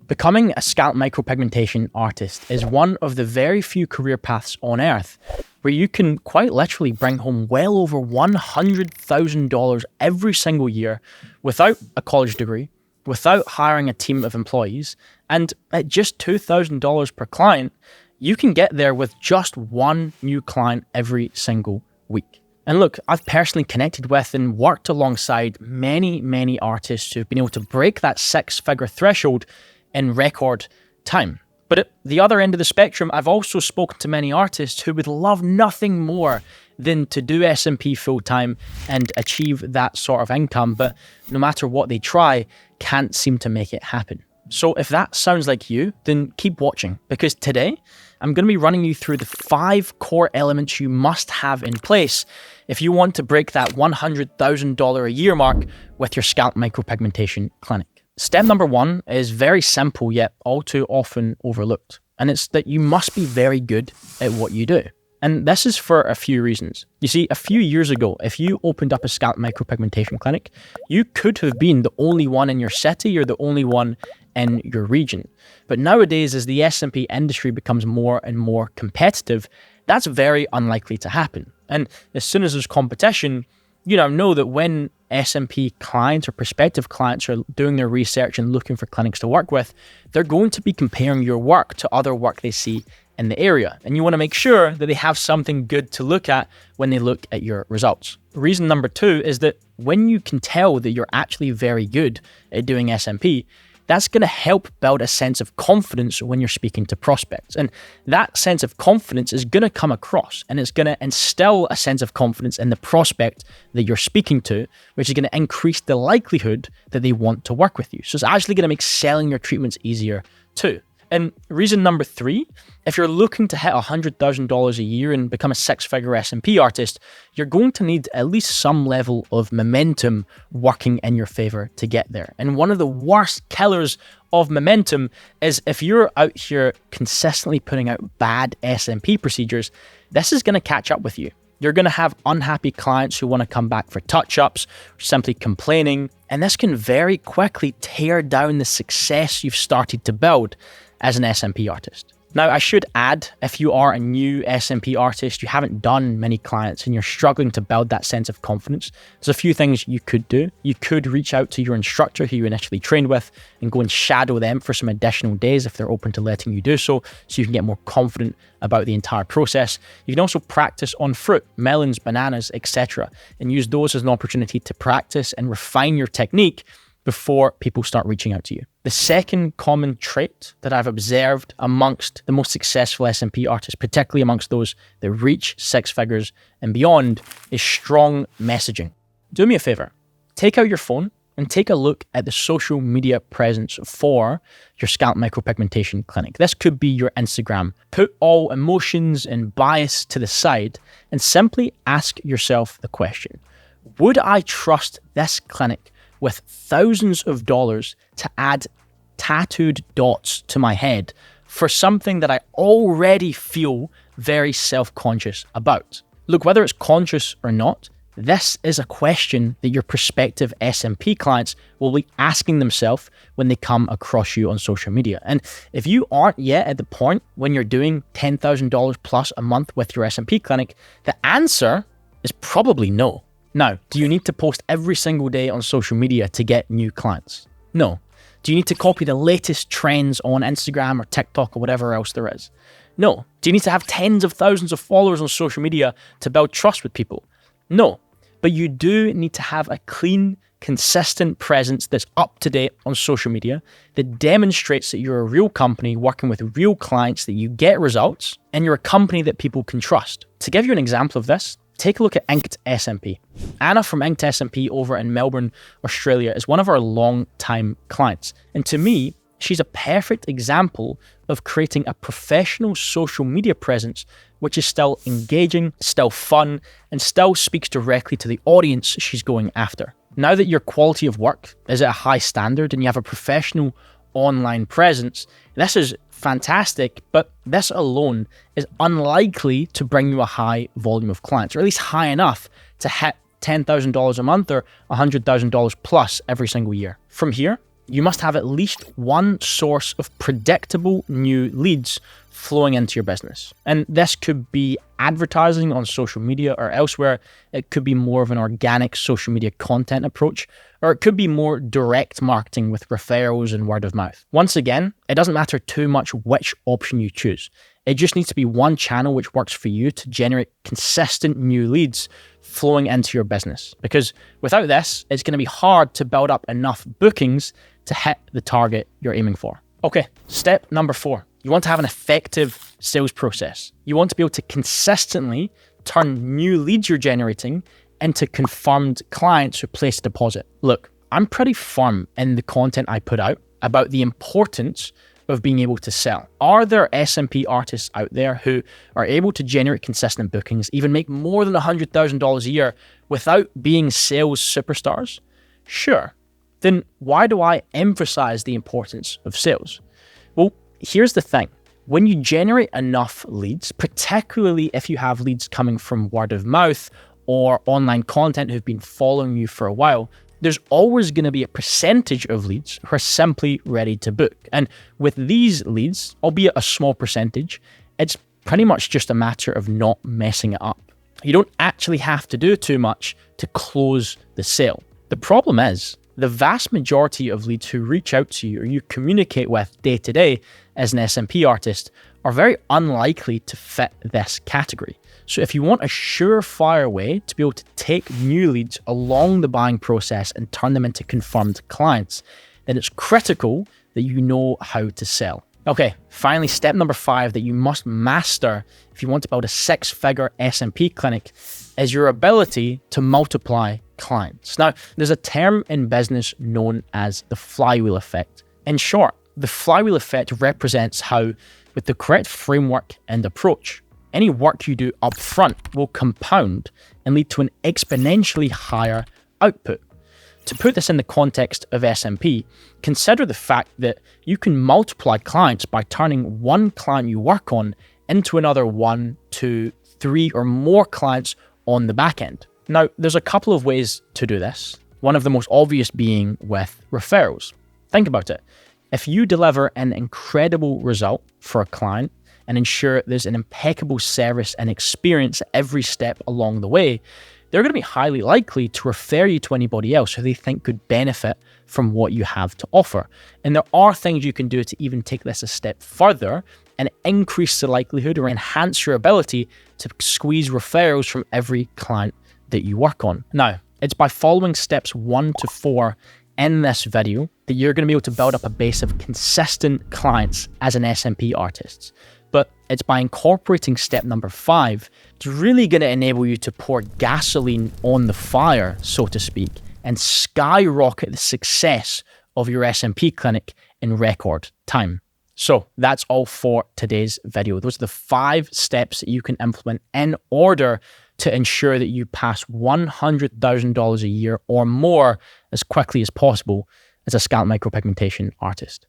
Becoming a scalp micropigmentation artist is one of the very few career paths on earth where you can quite literally bring home well over $100,000 every single year without a college degree, without hiring a team of employees, and at just $2,000 per client, you can get there with just one new client every single week. And look, I've personally connected with and worked alongside many artists who've been able to break that six-figure threshold in record time. But at the other end of the spectrum, I've also spoken to many artists who would love nothing more than to do SMP full-time and achieve that sort of income, but no matter what they try, can't seem to make it happen. So if that sounds like you, then keep watching, because today I'm going to be running you through the 5 core elements you must have in place if you want to break that $100,000 a year mark with your scalp micropigmentation clinic. Step number 1 is very simple yet all too often overlooked, and it's that you must be very good at what you do. And this is for a few reasons. You see, a few years ago, if you opened up a scalp micropigmentation clinic, you could have been the only one in your city or the only one in your region. But nowadays, as the SMP industry becomes more and more competitive, that's very unlikely to happen. And as soon as there's competition, you know that when SMP clients or prospective clients are doing their research and looking for clinics to work with, they're going to be comparing your work to other work they see in the area. And you want to make sure that they have something good to look at when they look at your results. Reason number 2 is that when you can tell that you're actually very good at doing SMP, that's going to help build a sense of confidence when you're speaking to prospects. And that sense of confidence is going to come across, and it's going to instill a sense of confidence in the prospect that you're speaking to, which is going to increase the likelihood that they want to work with you. So it's actually going to make selling your treatments easier too. And reason number 3, if you're looking to hit $100,000 a year and become a 6-figure SMP artist, you're going to need at least some level of momentum working in your favor to get there. And one of the worst killers of momentum is if you're out here consistently putting out bad SMP procedures, this is going to catch up with you. You're going to have unhappy clients who want to come back for touch-ups, or simply complaining, and this can very quickly tear down the success you've started to build as an SMP artist. Now, I should add, if you are a new SMP artist, you haven't done many clients and you're struggling to build that sense of confidence, there's a few things you could do. You could reach out to your instructor who you initially trained with and go and shadow them for some additional days if they're open to letting you do so you can get more confident about the entire process. You can also practice on fruit, melons, bananas, etc., and use those as an opportunity to practice and refine your technique before people start reaching out to you. The second common trait that I've observed amongst the most successful SMP artists, particularly amongst those that reach 6 figures and beyond, is strong messaging. Do me a favor, take out your phone and take a look at the social media presence for your scalp micropigmentation clinic. This could be your Instagram. Put all emotions and bias to the side and simply ask yourself the question, would I trust this clinic with thousands of dollars to add tattooed dots to my head for something that I already feel very self-conscious about? Look, whether it's conscious or not, this is a question that your prospective SMP clients will be asking themselves when they come across you on social media. And if you aren't yet at the point when you're doing $10,000 plus a month with your SMP clinic, the answer is probably no. Now, do you need to post every single day on social media to get new clients? No. Do you need to copy the latest trends on Instagram or TikTok or whatever else there is? No. Do you need to have tens of thousands of followers on social media to build trust with people? No. But you do need to have a clean, consistent presence that's up to date on social media that demonstrates that you're a real company working with real clients, that you get results, and you're a company that people can trust. To give you an example of this, take a look at Inked SMP. Anna from Inked SMP over in Melbourne, Australia is one of our long-time clients. And to me, she's a perfect example of creating a professional social media presence which is still engaging, still fun, and still speaks directly to the audience she's going after. Now that your quality of work is at a high standard and you have a professional online presence, this is fantastic, but this alone is unlikely to bring you a high volume of clients, or at least high enough to hit $10,000 a month or $100,000 plus every single year. From here, you must have at least one source of predictable new leads flowing into your business. And this could be advertising on social media or elsewhere. It could be more of an organic social media content approach, or it could be more direct marketing with referrals and word of mouth. Once again, it doesn't matter too much which option you choose. It just needs to be one channel which works for you to generate consistent new leads flowing into your business. Because without this, it's going to be hard to build up enough bookings to hit the target you're aiming for. Okay, step number 4. You want to have an effective sales process. You want to be able to consistently turn new leads you're generating into confirmed clients who place a deposit. Look, I'm pretty firm in the content I put out about the importance of being able to sell. Are there SMP artists out there who are able to generate consistent bookings, even make more than $100,000 a year without being sales superstars? Sure. Then why do I emphasize the importance of sales? Well, here's the thing. When you generate enough leads, particularly if you have leads coming from word of mouth or online content who've been following you for a while, there's always going to be a percentage of leads who are simply ready to book. And with these leads, albeit a small percentage, it's pretty much just a matter of not messing it up. You don't actually have to do too much to close the sale. The problem is, the vast majority of leads who reach out to you or you communicate with day to day as an SMP artist are very unlikely to fit this category. So if you want a surefire way to be able to take new leads along the buying process and turn them into confirmed clients, then it's critical that you know how to sell. Okay, finally, step number 5 that you must master if you want to build a 6-figure SMP clinic is your ability to multiply clients. Now, there's a term in business known as the flywheel effect. In short, the flywheel effect represents how, with the correct framework and approach, any work you do up front will compound and lead to an exponentially higher output. To put this in the context of SMP, consider the fact that you can multiply clients by turning one client you work on into another 1, 2, 3 or more clients on the back end. Now, there's a couple of ways to do this. One of the most obvious being with referrals. Think about it. If you deliver an incredible result for a client and ensure there's an impeccable service and experience at every step along the way, they're going to be highly likely to refer you to anybody else who they think could benefit from what you have to offer. And there are things you can do to even take this a step further and increase the likelihood or enhance your ability to squeeze referrals from every client that you work on. Now, it's by following steps 1 to 4 in this video that you're going to be able to build up a base of consistent clients as an SMP artist. But it's by incorporating step number 5, it's really going to enable you to pour gasoline on the fire, so to speak, and skyrocket the success of your SMP clinic in record time. So that's all for today's video. Those are the 5 steps that you can implement in order to ensure that you pass $100,000 a year or more as quickly as possible as a scalp micropigmentation artist.